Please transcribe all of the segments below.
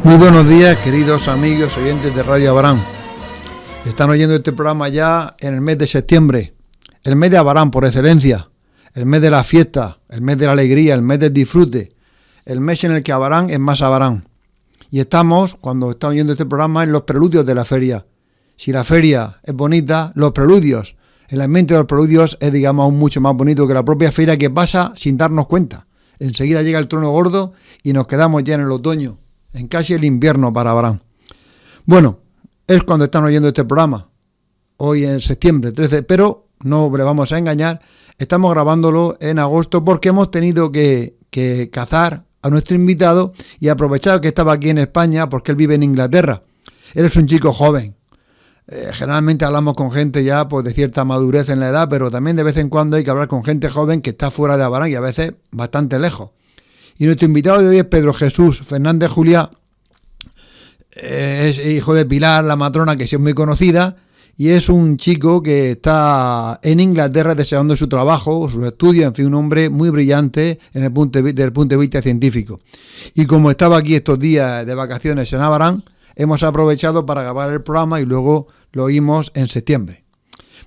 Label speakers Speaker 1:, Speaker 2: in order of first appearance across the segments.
Speaker 1: Muy buenos días, queridos amigos oyentes de Radio Abarán. Están oyendo este programa ya en el mes de septiembre, el mes de Abarán por excelencia, el mes de la fiesta, el mes de la alegría, el mes del disfrute, el mes en el que Abarán es más Abarán. Y estamos, cuando están oyendo este programa, en los preludios de la feria. Si la feria es bonita, los preludios, el ambiente de los preludios es, digamos, aún mucho más bonito que la propia feria, que pasa sin darnos cuenta. Enseguida llega el trono gordo y nos quedamos ya en el otoño, en casi el invierno para Abarán. Bueno, es cuando están oyendo este programa, hoy en septiembre 13, pero no le vamos a engañar, estamos grabándolo en agosto porque hemos tenido que cazar a nuestro invitado y aprovechar que estaba aquí en España porque él vive en Inglaterra. Él es un chico joven. Generalmente hablamos con gente ya pues de cierta madurez en la edad, pero también de vez en cuando hay que hablar con gente joven que está fuera de Abarán y a veces bastante lejos. Y nuestro invitado de hoy es Pedro Jesús Fernández Juliá. Es hijo de Pilar, la matrona, que es muy conocida, y es un chico que está en Inglaterra deseando su trabajo, sus estudios, en fin, un hombre muy brillante desde el punto de vista científico. Y como estaba aquí estos días de vacaciones en Abarán, hemos aprovechado para grabar el programa y luego lo oímos en septiembre.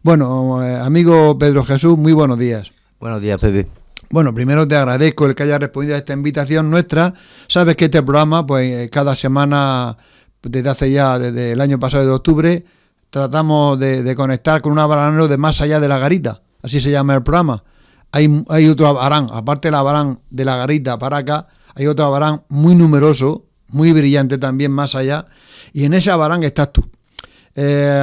Speaker 1: Bueno, amigo Pedro Jesús, muy buenos días.
Speaker 2: Buenos días, Pepe.
Speaker 1: Bueno, primero te agradezco el que hayas respondido a esta invitación nuestra. Sabes que este programa, pues cada semana, desde el año pasado de octubre, tratamos de conectar con un abaranero de más allá de la garita. Así se llama el programa. Hay otro Abarán, aparte del Abarán de la garita para acá, hay otro Abarán muy numeroso, muy brillante también más allá, y en ese Abarán estás tú.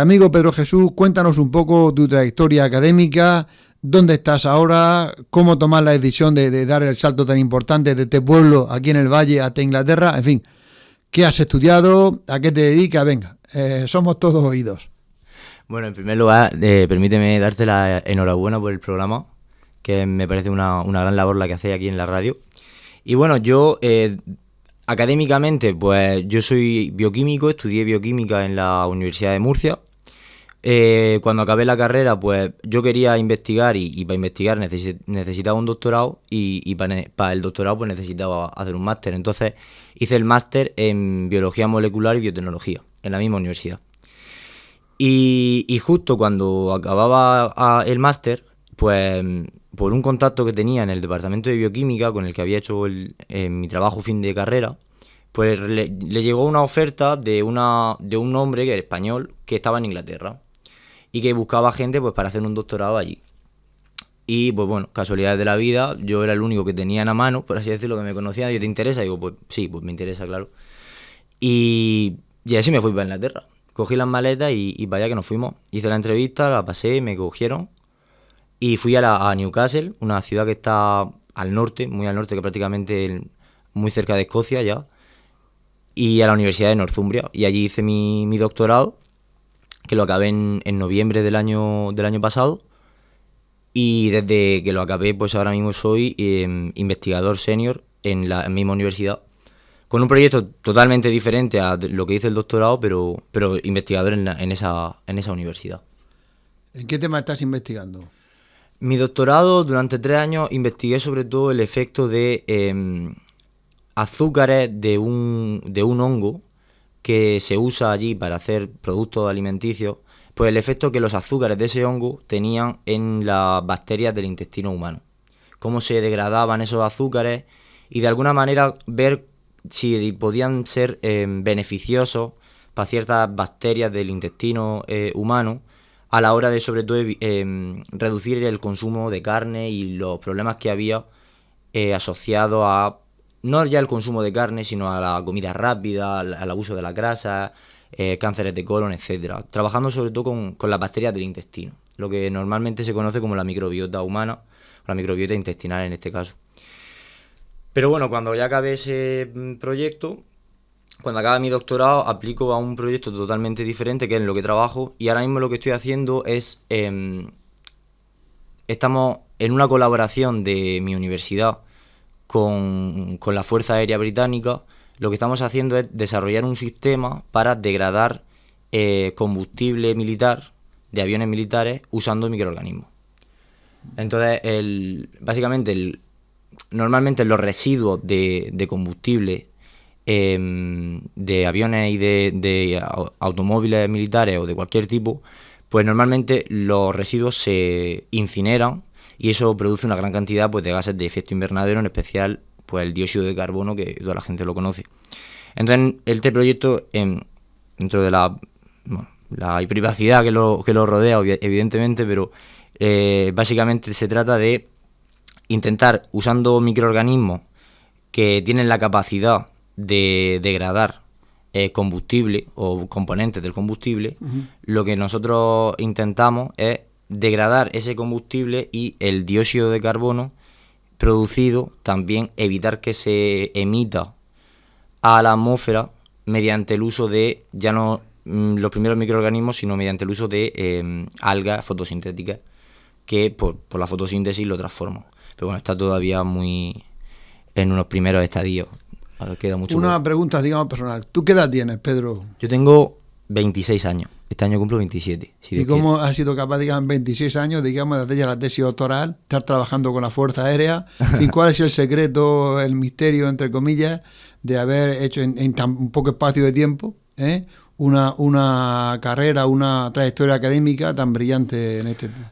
Speaker 1: Amigo Pedro Jesús, cuéntanos un poco tu trayectoria académica. ¿Dónde estás ahora? ¿Cómo tomas la decisión de dar el salto tan importante de este pueblo aquí en el Valle hasta Inglaterra? En fin, ¿qué has estudiado? ¿A qué te dedicas? Venga, somos todos oídos.
Speaker 2: Bueno, en primer lugar, permíteme darte la enhorabuena por el programa, que me parece una gran labor la que hacéis aquí en la radio. Y bueno, yo académicamente, pues yo soy bioquímico, estudié bioquímica en la Universidad de Murcia. Cuando acabé la carrera, pues yo quería investigar y para investigar necesitaba un doctorado y para el doctorado pues necesitaba hacer un máster. Entonces hice el máster en Biología Molecular y Biotecnología en la misma universidad. Y justo cuando acababa el máster, pues por un contacto que tenía en el departamento de bioquímica con el que había hecho mi trabajo fin de carrera, pues le llegó una oferta de un hombre que era español que estaba en Inglaterra y que buscaba gente pues para hacer un doctorado allí. Y pues bueno, casualidades de la vida, yo era el único que tenían a mano, por así decirlo, que me conocía. Yo, ¿te interesa? Y digo, pues sí, pues me interesa, claro. Y así me fui para Inglaterra. Cogí las maletas y para allá que nos fuimos. Hice la entrevista, la pasé, me cogieron y fui a Newcastle, una ciudad que está al norte, muy al norte, que prácticamente muy cerca de Escocia ya, y a la Universidad de Northumbria. Y allí hice mi doctorado, que lo acabé en noviembre del año pasado, y desde que lo acabé pues ahora mismo soy investigador senior en la misma universidad, con un proyecto totalmente diferente a lo que hice el doctorado, pero investigador en esa universidad.
Speaker 1: ¿En qué tema estás investigando?
Speaker 2: Mi doctorado, durante 3 años, investigué sobre todo el efecto de azúcares de un hongo que se usa allí para hacer productos alimenticios, pues el efecto que los azúcares de ese hongo tenían en las bacterias del intestino humano. Cómo se degradaban esos azúcares y de alguna manera ver si podían ser beneficiosos para ciertas bacterias del intestino humano a la hora de, sobre todo, reducir el consumo de carne y los problemas que había asociados a no ya el consumo de carne, sino a la comida rápida, al abuso de la grasa, cánceres de colon, etcétera. Trabajando sobre todo con las bacterias del intestino, lo que normalmente se conoce como la microbiota humana, o la microbiota intestinal en este caso. Pero bueno, cuando ya acabé ese proyecto, cuando acabe mi doctorado, aplico a un proyecto totalmente diferente, que es en lo que trabajo, y ahora mismo lo que estoy haciendo es, estamos en una colaboración de mi universidad con la Fuerza Aérea Británica. Lo que estamos haciendo es desarrollar un sistema para degradar combustible militar de aviones militares usando microorganismos. Entonces, normalmente los residuos de combustible de aviones y de automóviles militares o de cualquier tipo, pues normalmente los residuos se incineran y eso produce una gran cantidad pues de gases de efecto invernadero, en especial pues el dióxido de carbono, que toda la gente lo conoce. Entonces este proyecto, dentro de la privacidad que lo rodea, evidentemente, pero básicamente se trata de intentar, usando microorganismos que tienen la capacidad de degradar combustible o componentes del combustible, lo que nosotros intentamos es degradar ese combustible y el dióxido de carbono producido también evitar que se emita a la atmósfera mediante el uso de, ya no los primeros microorganismos, sino mediante el uso de algas fotosintéticas que por la fotosíntesis lo transforman. Pero bueno, está todavía muy en unos primeros estadios. Queda mucho.
Speaker 1: Una pregunta, digamos, personal. ¿Tú qué edad tienes, Pedro?
Speaker 2: Yo tengo 26 años. Este año cumplo 27.
Speaker 1: ¿Y cómo has sido capaz, digamos, en 26 años, digamos, de hacer ya la tesis doctoral, estar trabajando con la Fuerza Aérea? ¿Y cuál es el secreto, el misterio, entre comillas, de haber hecho en tan poco espacio de tiempo una carrera, una trayectoria académica tan brillante en este tiempo?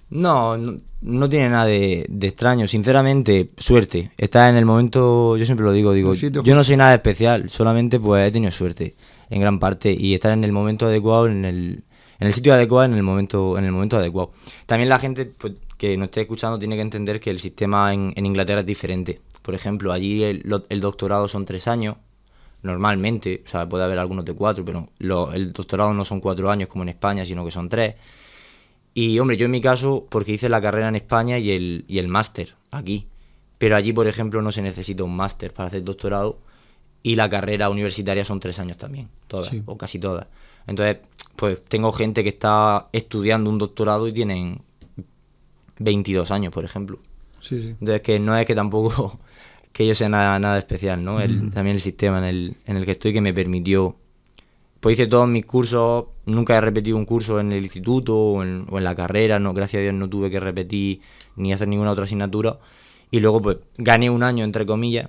Speaker 2: No tiene nada de extraño. Sinceramente, suerte. Está en el momento, yo siempre lo digo, yo no soy nada especial, solamente pues he tenido suerte en gran parte y estar en el momento adecuado, en el sitio adecuado, en el momento adecuado. También la gente pues, que nos esté escuchando tiene que entender que el sistema en Inglaterra es diferente. Por ejemplo, allí el doctorado son 3 años, normalmente, o sea, puede haber algunos de 4, pero el doctorado no son 4 años como en España, sino que son 3. Y hombre, yo en mi caso, porque hice la carrera en España y el máster aquí, pero allí, por ejemplo, no se necesita un máster para hacer doctorado y la carrera universitaria son 3 años también, todas, sí, o casi todas. Entonces, pues tengo gente que está estudiando un doctorado y tienen 22 años, por ejemplo.
Speaker 1: Sí, sí.
Speaker 2: Entonces, que no es que tampoco que yo sea nada especial, ¿no? También el sistema en el que estoy que me permitió. Pues hice todos mis cursos, nunca he repetido un curso en el instituto o en la carrera, no, gracias a Dios no tuve que repetir ni hacer ninguna otra asignatura. Y luego pues gané un año, entre comillas,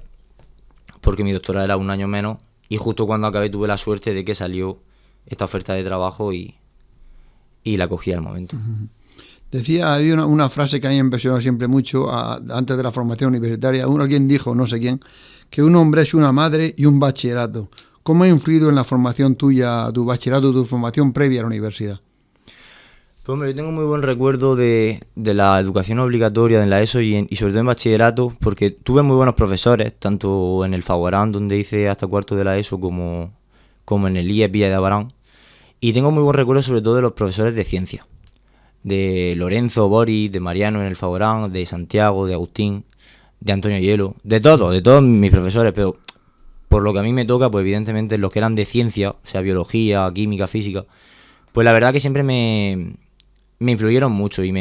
Speaker 2: porque mi doctorado era un año menos, y justo cuando acabé tuve la suerte de que salió esta oferta de trabajo y la cogí al momento.
Speaker 1: Decía, hay una frase que a mí me impresionó siempre mucho, antes de la formación universitaria, alguien dijo, no sé quién, que un hombre es una madre y un bachillerato. ¿Cómo ha influido en la formación tuya, tu bachillerato, tu formación previa a la universidad?
Speaker 2: Pues hombre, yo tengo muy buen recuerdo de la educación obligatoria en la ESO y sobre todo en bachillerato, porque tuve muy buenos profesores, tanto en el Faguarán, donde hice hasta cuarto de la ESO, como en el IES Villa de Abarán. Y tengo muy buen recuerdo sobre todo de los profesores de ciencia, de Lorenzo, Boris, de Mariano en el Faguarán, de Santiago, de Agustín, de Antonio Hielo, de todos mis profesores, pero por lo que a mí me toca, pues evidentemente los que eran de ciencia, o sea, biología, química, física, pues la verdad que siempre me influyeron mucho y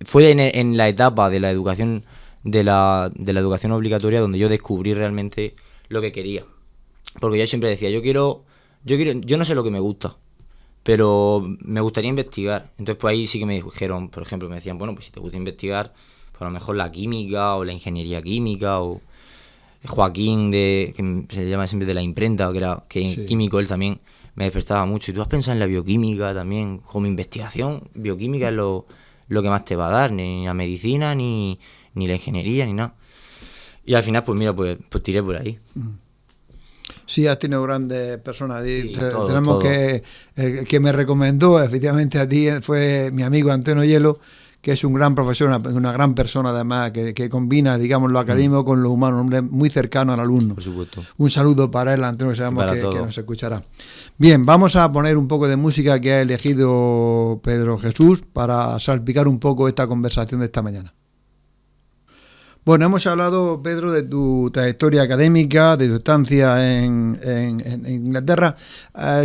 Speaker 2: fue en la etapa de la educación de la educación obligatoria donde yo descubrí realmente lo que quería. Porque yo siempre decía, yo no sé lo que me gusta, pero me gustaría investigar. Entonces pues ahí sí que me dijeron, por ejemplo, me decían, bueno, pues si te gusta investigar, pues a lo mejor la química o la ingeniería química o Joaquín, que se llama siempre de la imprenta, que sí, químico, él también me despertaba mucho. ¿Y tú has pensado en la bioquímica también? Como investigación, bioquímica es lo que más te va a dar, ni la medicina, ni la ingeniería, ni nada. Y al final, pues mira, pues tiré por ahí.
Speaker 1: Sí, has tenido grandes personas.
Speaker 2: Sí,
Speaker 1: tenemos todo. El que me recomendó efectivamente a ti fue mi amigo Antonio Hielo, que es un gran profesor, una gran persona además, que combina, digamos, lo académico con lo humano, un hombre muy cercano al alumno.
Speaker 2: Por supuesto.
Speaker 1: Un saludo para él, Antonio, que sabemos que nos escuchará. Bien, vamos a poner un poco de música que ha elegido Pedro Jesús para salpicar un poco esta conversación de esta mañana. Bueno, hemos hablado, Pedro, de tu trayectoria académica, de tu estancia en Inglaterra.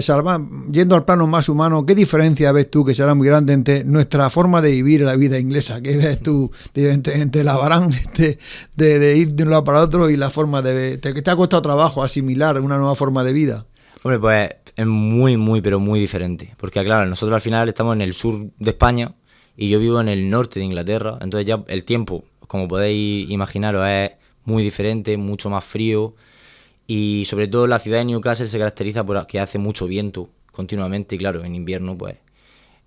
Speaker 1: Salva, yendo al plano más humano, ¿qué diferencia ves tú que será muy grande entre nuestra forma de vivir la vida inglesa? ¿Qué ves tú entre la Abarán, de ir de un lado para otro y la forma de... ¿Te ha costado trabajo asimilar una nueva forma de vida?
Speaker 2: Hombre, pues es muy, pero muy diferente. Porque claro, nosotros al final estamos en el sur de España y yo vivo en el norte de Inglaterra. Entonces ya el tiempo, como podéis imaginaros, es muy diferente, mucho más frío. Y sobre todo la ciudad de Newcastle se caracteriza por que hace mucho viento continuamente, y claro, en invierno pues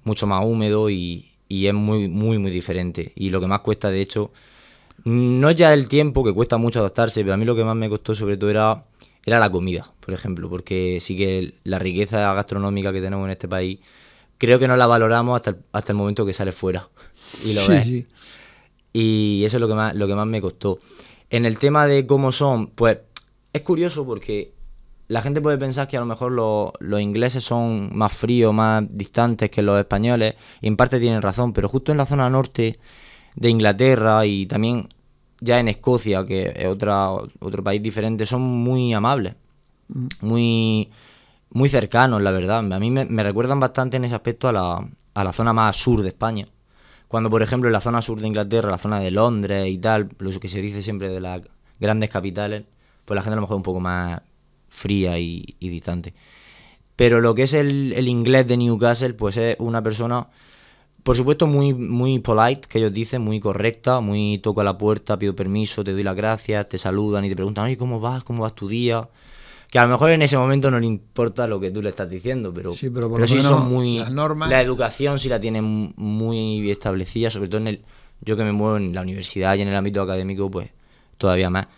Speaker 2: mucho más húmedo y es muy, muy, muy diferente. Y lo que más cuesta, de hecho, no es ya el tiempo, que cuesta mucho adaptarse, pero a mí lo que más me costó sobre todo era la comida, por ejemplo, porque sí que la riqueza gastronómica que tenemos en este país, creo que no la valoramos hasta el momento que sale fuera y lo ves.
Speaker 1: Sí.
Speaker 2: Y eso es lo que más me costó. En el tema de cómo son, pues es curioso porque la gente puede pensar que a lo mejor los ingleses son más fríos, más distantes que los españoles, y en parte tienen razón, pero justo en la zona norte de Inglaterra y también ya en Escocia, que es otro país diferente, son muy amables, muy, muy cercanos, la verdad. A mí me recuerdan bastante en ese aspecto a la zona más sur de España. Cuando, por ejemplo, en la zona sur de Inglaterra, la zona de Londres y tal, lo que se dice siempre de las grandes capitales, pues la gente a lo mejor es un poco más fría y distante. Pero lo que es el inglés de Newcastle, pues es una persona, por supuesto, muy, muy polite, que ellos dicen, muy correcta, muy toco a la puerta, pido permiso, te doy las gracias, te saludan y te preguntan, oye, ¿cómo vas tu día? Que a lo mejor en ese momento no le importa lo que tú le estás diciendo, pero
Speaker 1: Sí, pero
Speaker 2: sí son muy...
Speaker 1: las normas...
Speaker 2: La educación sí la tienen muy establecida, sobre todo yo que me muevo en la universidad y en el ámbito académico, pues todavía más.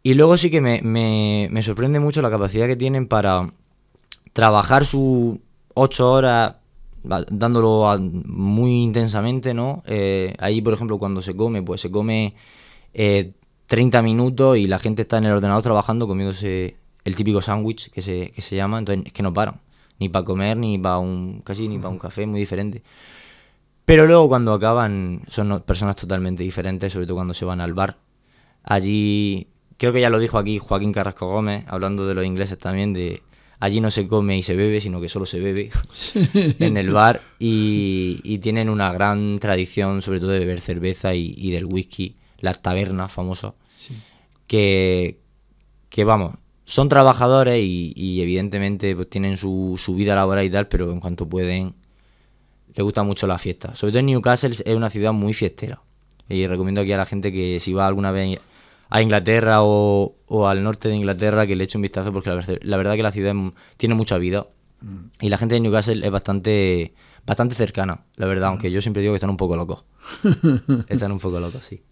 Speaker 2: Y luego sí que me sorprende mucho la capacidad que tienen para trabajar sus 8 horas dándolo muy intensamente, ¿no? Ahí, por ejemplo, cuando se come, pues se come 30 minutos y la gente está en el ordenador trabajando, comiéndose el típico sándwich que se llama, entonces es que no paran, ni para comer, ni para casi ni para un café, muy diferente. Pero luego cuando acaban son personas totalmente diferentes, sobre todo cuando se van al bar. Allí, creo que ya lo dijo aquí Joaquín Carrasco Gómez, hablando de los ingleses también, de allí no se come y se bebe, sino que solo se bebe en el bar, y tienen una gran tradición sobre todo de beber cerveza y del whisky, las tabernas famosas,
Speaker 1: Sí.
Speaker 2: que vamos, son trabajadores y evidentemente pues tienen su vida laboral y tal, pero en cuanto pueden, les gusta mucho la fiesta. Sobre todo en Newcastle es una ciudad muy fiestera. Y recomiendo aquí a la gente que si va alguna vez a Inglaterra o al norte de Inglaterra, que le eche un vistazo, porque la verdad que la ciudad tiene mucha vida. Y la gente de Newcastle es bastante cercana, la verdad, aunque yo siempre digo que están un poco locos. Están un poco locos, sí.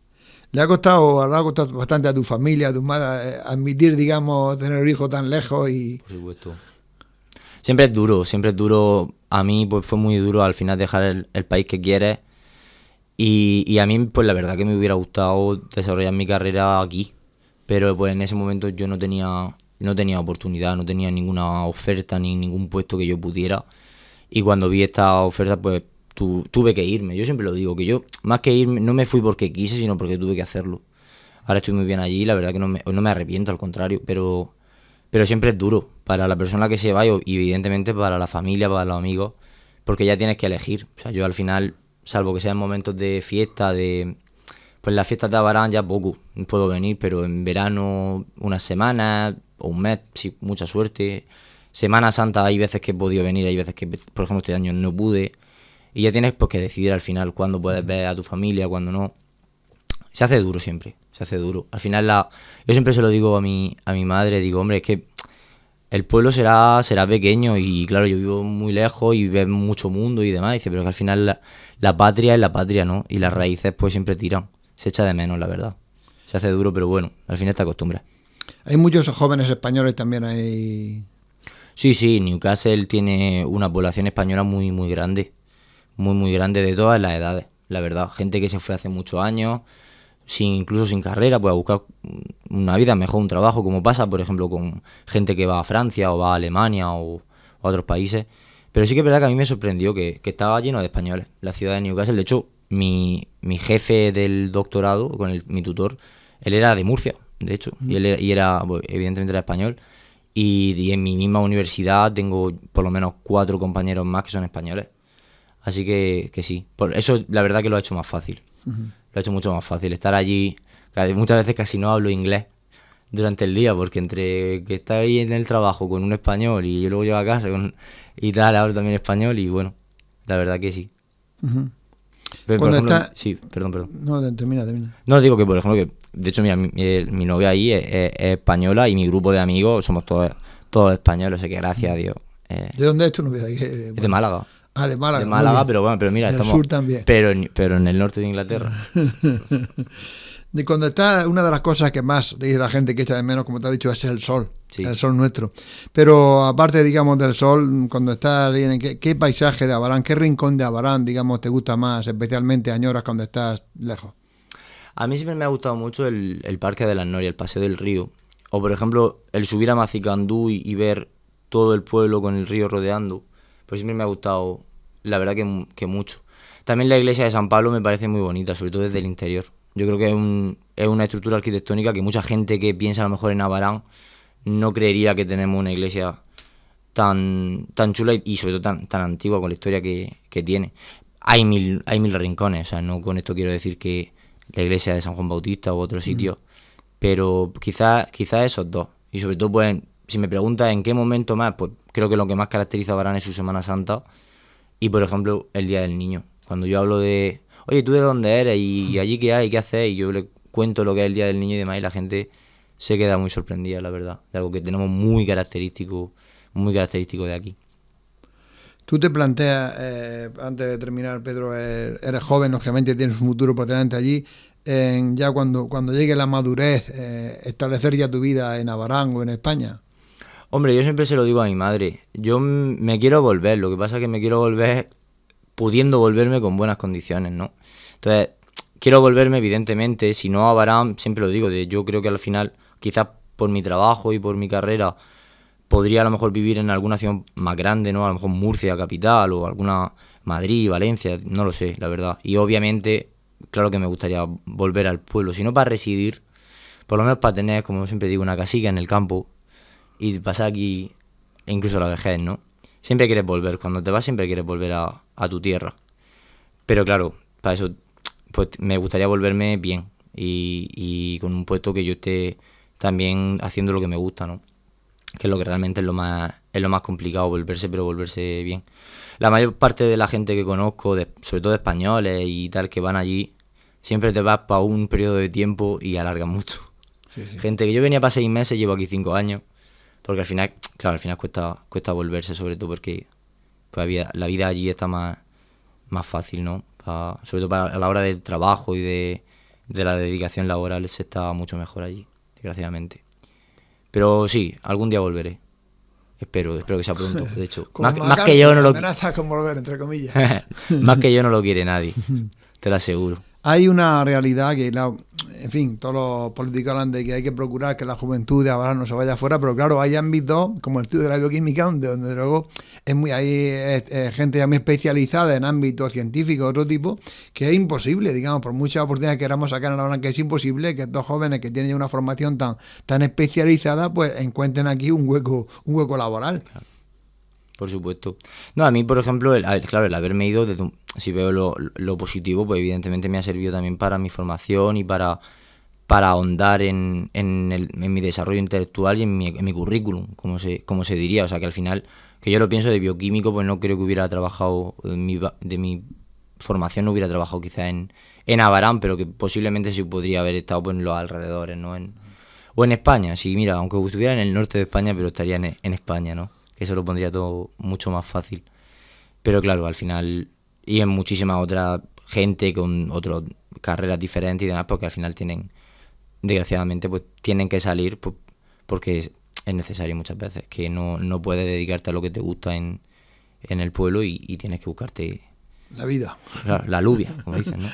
Speaker 1: ¿Le ha costado bastante a tu familia, a tu madre, admitir, digamos, tener un hijo tan lejos?
Speaker 2: Por supuesto. Siempre es duro. A mí pues fue muy duro al final dejar el país que quieres. Y a mí, pues la verdad que me hubiera gustado desarrollar mi carrera aquí. Pero pues en ese momento yo no tenía oportunidad, no tenía ninguna oferta ni ningún puesto que yo pudiera. Y cuando vi esta oferta, pues tuve que irme. Yo siempre lo digo, que yo, más que irme, no me fui porque quise, sino porque tuve que hacerlo. Ahora estoy muy bien allí, la verdad que no me arrepiento, al contrario, pero siempre es duro para la persona que se va y evidentemente para la familia, para los amigos, porque ya tienes que elegir. O sea, yo al final, salvo que sean momentos de fiesta, pues las fiestas de Abarán ya poco puedo venir, pero en verano unas semanas o un mes, sí, mucha suerte. Semana Santa hay veces que he podido venir, hay veces que, por ejemplo, este año no pude. Y ya tienes pues que decidir al final cuándo puedes ver a tu familia, cuándo no. Se hace duro siempre, se hace duro. Al final yo siempre se lo digo a mi madre, digo, hombre, es que el pueblo será pequeño y claro, yo vivo muy lejos y veo mucho mundo y demás, dice, pero que al final la patria es la patria, ¿no? Y las raíces pues siempre tiran, se echa de menos, la verdad. Se hace duro, pero bueno, al final te acostumbras.
Speaker 1: Hay muchos jóvenes españoles también ahí.
Speaker 2: Sí, Newcastle tiene una población española muy, muy grande. Muy, muy grande de todas las edades, la verdad. Gente que se fue hace muchos años, incluso sin carrera, pues a buscar una vida mejor, un trabajo, como pasa, por ejemplo, con gente que va a Francia o va a Alemania o a otros países. Pero sí que es verdad que a mí me sorprendió que estaba lleno de españoles, la ciudad de Newcastle. De hecho, mi jefe del doctorado, mi tutor, él era de Murcia, de hecho, y era, pues, evidentemente era español. Y en mi misma universidad tengo por lo menos 4 compañeros más que son españoles. Así que sí, por eso la verdad que lo ha hecho más fácil. Lo ha hecho mucho más fácil. Estar allí, muchas veces casi no hablo inglés durante el día, porque entre que está ahí en el trabajo con un español y luego llego a casa y tal, hablo también español y bueno, la verdad que sí. Pero, por ejemplo, sí, perdón.
Speaker 1: No, termina.
Speaker 2: No, digo que, por ejemplo, que de hecho, mira, mi novia ahí es española y mi grupo de amigos somos todos españoles, así que gracias a Dios.
Speaker 1: ¿De dónde es tu novia?
Speaker 2: Es de Málaga.
Speaker 1: Ah, de Málaga.
Speaker 2: De Málaga, pero bueno, pero mira,
Speaker 1: del
Speaker 2: estamos...
Speaker 1: sur también.
Speaker 2: Pero en el norte de Inglaterra.
Speaker 1: De cuando está, una de las cosas que más dice la gente que echa de menos, como te has dicho, es el sol, sí. El sol nuestro. Pero aparte, digamos, del sol, cuando estás en ¿qué paisaje de Abarán, qué rincón de Abarán, digamos, te gusta más, especialmente añoras cuando estás lejos?
Speaker 2: A mí siempre me ha gustado mucho el Parque de las Norias, el Paseo del Río. O, por ejemplo, el subir a Macicandú y ver todo el pueblo con el río rodeando. Pues siempre me ha gustado, la verdad que mucho. También la iglesia de San Pablo me parece muy bonita, sobre todo desde el interior. Yo creo que es una estructura arquitectónica que mucha gente que piensa a lo mejor en Abarán no creería que tenemos una iglesia tan chula y sobre todo tan antigua con la historia que tiene. Hay mil rincones, o sea, no con esto quiero decir que la iglesia de San Juan Bautista u otros sitios, pero quizás esos dos. Y sobre todo, pues, si me preguntas en qué momento más, pues creo que lo que más caracteriza a Abarán es su Semana Santa y, por ejemplo, el Día del Niño. Cuando yo hablo de, oye, ¿tú de dónde eres? ¿Y allí qué hay? ¿Qué haces? Y yo le cuento lo que es el Día del Niño y demás, y la gente se queda muy sorprendida, la verdad, de algo que tenemos muy característico de aquí.
Speaker 1: Tú te planteas, antes de terminar, Pedro, eres joven, obviamente tienes un futuro por delante allí, ya cuando llegue la madurez, establecer ya tu vida en Abarán o en España.
Speaker 2: Hombre, yo siempre se lo digo a mi madre, yo me quiero volver, lo que pasa es que me quiero volver pudiendo volverme con buenas condiciones, ¿no? Entonces, quiero volverme, evidentemente, si no a Abarán, siempre lo digo, yo creo que al final, quizás por mi trabajo y por mi carrera, podría a lo mejor vivir en alguna ciudad más grande, ¿no? A lo mejor Murcia, capital, o alguna Madrid, Valencia, no lo sé, la verdad. Y obviamente, claro que me gustaría volver al pueblo, si no para residir, por lo menos para tener, como siempre digo, una casilla en el campo y pasar aquí, e incluso la vejez, ¿no? Siempre quieres volver, cuando te vas siempre quieres volver a tu tierra. Pero claro, para eso pues me gustaría volverme bien y con un puesto que yo esté también haciendo lo que me gusta, ¿no? Que es lo que realmente es lo más complicado, pero volverse bien. La mayor parte de la gente que conozco, sobre todo españoles y tal, que van allí, siempre te vas para un periodo de tiempo y alargan mucho. Sí. Gente que yo venía para 6 meses, llevo aquí 5 años, porque al final cuesta volverse, sobre todo porque pues, la vida allí está más fácil, ¿no? Sobre todo a la hora del trabajo y de la dedicación laboral se está mucho mejor allí, desgraciadamente. Pero sí, algún día volveré. Espero que sea pronto, de hecho. Más que yo no lo...
Speaker 1: Amenazas con volver, entre comillas.
Speaker 2: Más que yo no lo quiere nadie, te lo aseguro.
Speaker 1: Hay una realidad que, en fin, todos los políticos hablan de que hay que procurar que la juventud de Abarán no se vaya afuera, pero claro, hay ámbitos, como el estudio de la bioquímica, donde luego hay gente ya muy especializada en ámbitos científicos de otro tipo, que es imposible, digamos, por muchas oportunidades que queramos sacar en Abarán, que es imposible que estos jóvenes que tienen ya una formación tan especializada, pues encuentren aquí un hueco laboral.
Speaker 2: Claro. Por supuesto. No, a mí, por ejemplo, el haberme ido, si veo lo positivo, pues evidentemente me ha servido también para mi formación y para ahondar en mi desarrollo intelectual y en mi currículum, como se diría. O sea, que al final, que yo lo pienso de bioquímico, pues no creo que hubiera trabajado, de mi formación no hubiera trabajado quizá en Abarán, pero que posiblemente sí podría haber estado pues, en los alrededores, ¿no? O en España, sí, mira, aunque estuviera en el norte de España, pero estaría en España, ¿no? Que eso lo pondría todo mucho más fácil. Pero claro, al final, y en muchísima otra gente con otras carreras diferentes y demás, porque al final desgraciadamente, pues tienen que salir pues, porque es necesario muchas veces, que no puedes dedicarte a lo que te gusta en el pueblo y tienes que buscarte
Speaker 1: la vida.
Speaker 2: La alubia, como dicen, ¿no?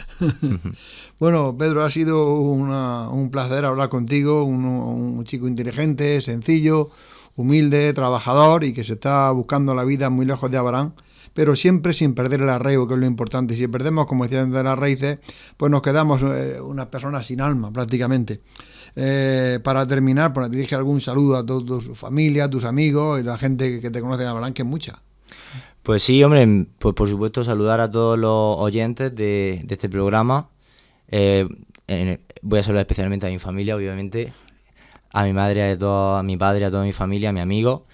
Speaker 1: Bueno, Pedro, ha sido un placer hablar contigo, un chico inteligente, sencillo, humilde, trabajador y que se está buscando la vida muy lejos de Abarán, pero siempre sin perder el arraigo, que es lo importante. Y si perdemos, como decían, de las raíces, pues nos quedamos unas personas sin alma, prácticamente. Para terminar, pues dirige algún saludo a toda tu familia, a tus amigos y la gente que te conoce en Abarán, que es mucha.
Speaker 2: Pues sí, hombre, pues por supuesto saludar a todos los oyentes de este programa. Voy a saludar especialmente a mi familia, obviamente, a mi madre, a mi padre, a toda mi familia, a mi amigo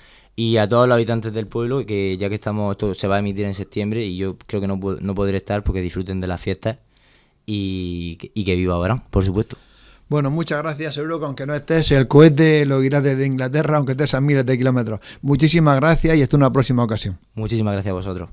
Speaker 2: Y a todos los habitantes del pueblo, que ya que estamos, esto se va a emitir en septiembre y yo creo que no podré estar, porque disfruten de las fiestas y que viva Abarán, por supuesto.
Speaker 1: Bueno, muchas gracias. Seguro que aunque no estés, el cohete lo irá desde Inglaterra, aunque estés a miles de kilómetros. Muchísimas gracias y hasta una próxima ocasión.
Speaker 2: Muchísimas gracias a vosotros.